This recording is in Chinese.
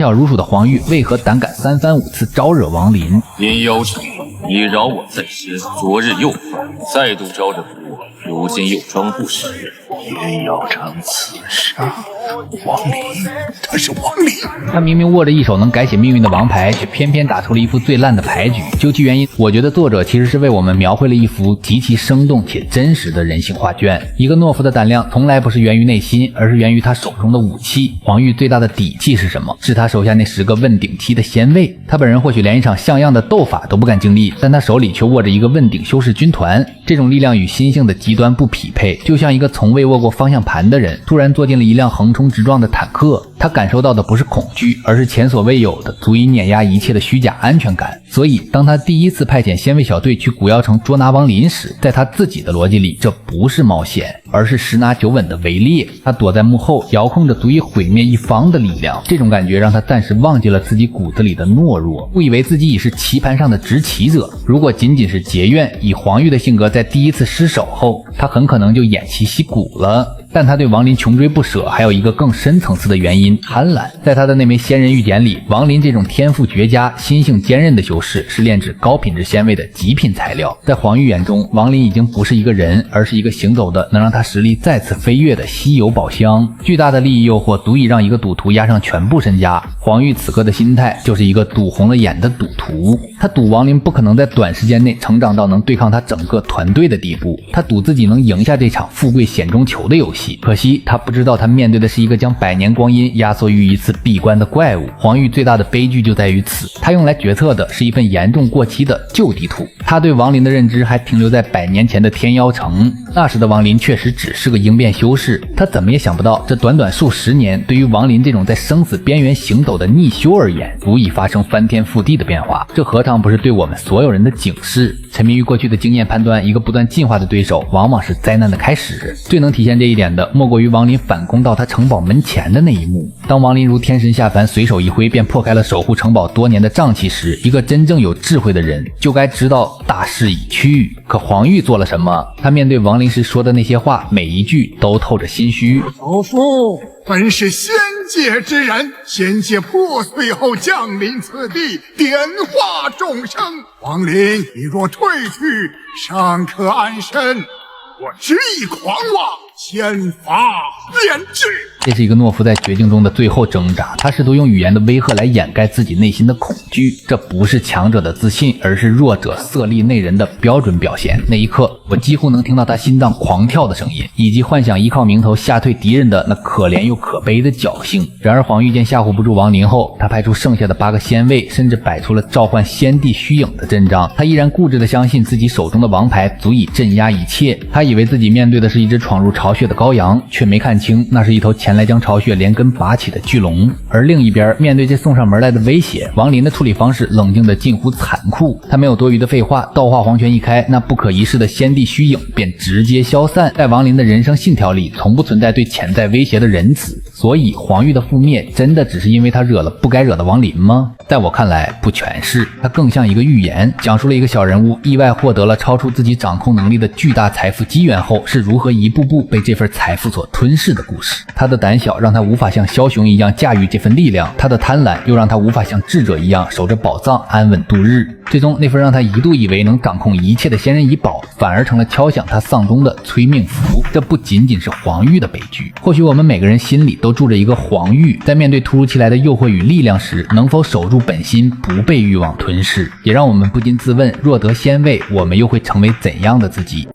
小如鼠的黄玉为何胆敢三番五次招惹王林？林妖城，你扰我在先，昨日又犯，再度招惹我，如今又装不识。林妖城刺杀王林，他是王林。他明明握着一手能改写命运的王牌，却偏偏打出了一副最烂的牌局。究其原因，我觉得作者其实是为我们描绘了一幅极其生动且真实的人性画卷。一个懦夫的胆量从来不是源于内心，而是源于他手中的武器。黄玉最大的底气是什么？是他手下那10个问鼎期的仙卫。他本人或许连一场像样的斗法都不敢经历，但他手里却握着一个问鼎修士军团。这种力量与心性的极端不匹配，就像一个从未握过方向盘的人突然坐进了一辆横冲直撞的坦克。他感受到的不是恐惧，而是前所未有的足以碾压一切的虚假安全感。所以当他第一次派遣仙卫小队去古妖城捉拿王林时，在他自己的逻辑里，这不是冒险，而是十拿九稳的围猎。他躲在幕后，遥控着足以毁灭一方的力量。这种感觉让他暂时忘记了自己骨子里的懦弱，误以为自己已是棋盘上的执棋者。如果仅仅是结怨，以黄玉的性格，在第一次失手后，他很可能就偃旗息鼓了。但他对王林穷追不舍，还有一个更深层次的原因——贪婪。在他的那枚仙人玉简里，王林这种天赋绝佳、心性坚韧的修士，是炼制高品质仙位的极品材料。在黄玉眼中，王林已经不是一个人，而是一个行走的能让他实力再次飞跃的稀有宝箱。巨大的利益诱惑足以让一个赌徒押上全部身家。黄玉此刻的心态就是一个赌红了眼的赌徒。他赌王林不可能在短时间内成长到能对抗他整个团队的地步，他赌自己能赢下这场富贵险中求的游戏。可惜他不知道，他面对的是一个将100年光阴压缩于一次闭关的怪物。黄玉最大的悲剧就在于此，他用来决策的是一份严重过期的旧地图。他对王林的认知还停留在100年前的天妖城，那时的王林确实只是个应变修士。他怎么也想不到，这短短数十年，对于王林这种在生死边缘行走的逆修而言，足以发生翻天覆地的变化。这何尝不是对我们所有人的警示？沉迷于过去的经验判断，一个不断进化的对手往往是灾难的开始。最能体现这一点的，莫过于王林反攻到他城堡门前的那一幕。当王林如天神下凡，随手一挥便破开了守护城堡多年的瘴气时，一个真正有智慧的人就该知道大势已去。可黄玉做了什么？他面对王林时说的那些话，每一句都透着心虚。祖父本是仙界之人，仙界破碎后降临此地，点化众生。王林，你若退去，尚可安身。我执意狂妄，先发炼制。这是一个懦夫在绝境中的最后挣扎，他试图用语言的威吓来掩盖自己内心的恐惧。这不是强者的自信，而是弱者色厉内荏的标准表现。那一刻，我几乎能听到他心脏狂跳的声音，以及幻想依靠名头吓退敌人的那可怜又可悲的侥幸。然而黄玉见吓唬不住王林后，他派出剩下的8个仙卫，甚至摆出了召唤先帝虚影的阵仗。他依然固执地相信自己手中的王牌足以镇压一切。他以为自己面对的是一只闯入巢穴的羔羊，却没看清那是一头前来将巢穴连根拔起的巨龙。而另一边，面对这送上门来的威胁，王林的处理方式冷静得近乎残酷。他没有多余的废话，道化黄泉一开，那不可一世的先帝虚影便直接消散。在王林的人生信条里，从不存在对潜在威胁的仁慈。所以黄玉的覆灭真的只是因为他惹了不该惹的王林吗？在我看来，不全是。他更像一个预言，讲述了一个小人物意外获得了超出自己掌控能力的巨大财富机缘后，是如何一步步被这份财富所吞噬的故事。他的胆小让他无法像枭雄一样驾驭这份力量，他的贪婪又让他无法像智者一样守着宝藏安稳度日。最终，那份让他一度以为能掌控一切的仙人遗宝，反而成了敲响他丧钟的催命符。这不仅仅是黄玉的悲剧，或许我们每个人心里都住着一个黄玉，在面对突如其来的诱惑与力量时，能否守住本心，不被欲望吞噬？也让我们不禁自问，若得仙位，我们又会成为怎样的自己？